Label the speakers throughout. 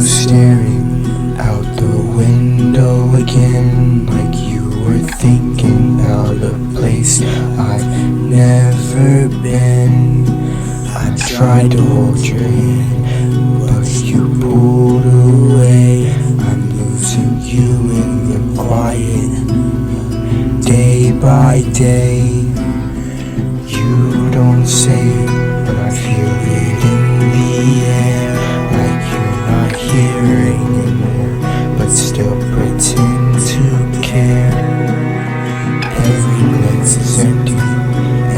Speaker 1: staring out the window again, like you were thinking about a place I've never been. I tried to hold your hand, but you pulled away. I'm losing you in the quiet, day by day. You don't say it, but I feel it in the air, like you're not here anymore, but still pretend to care. Every glance is empty,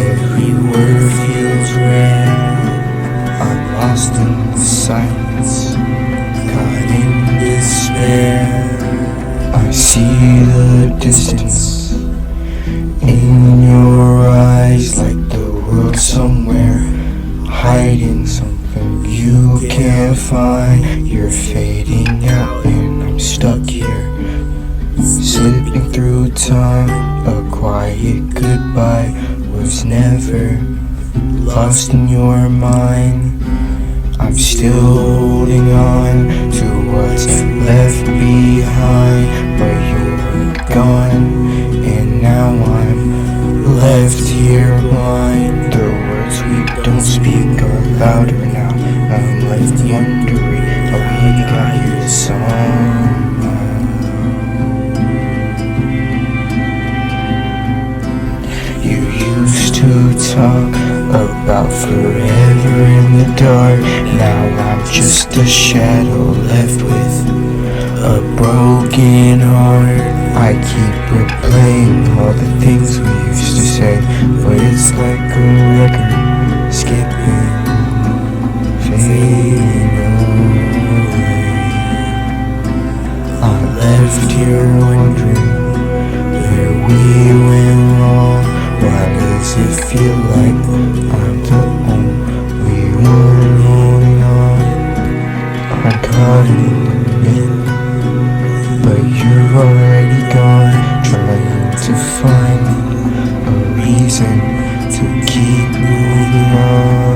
Speaker 1: every word feels rare. I'm lost in the silence, caught in despair. I see the distance in your eyes, like the world somewhere hiding something you can't find. You're fading out and I'm stuck here, slipping through time. A quiet goodbye was never lost in your mind. I'm still holding on to what's left behind, but you're gone, and now I'm left here blind. The words we don't speak are louder now. I'm left wondering how we got here to somehow. You used to talk about forever in the dark. Now I'm just a shadow left with a broken heart. I keep replaying all the things we used to say, but it's like a record skipping, fading away. I'm left here wondering where we went wrong. Why does it feel like I'm the only one holding on? I'm caught in the middle, but you're already gone. Trying to find a reason to keep moving on.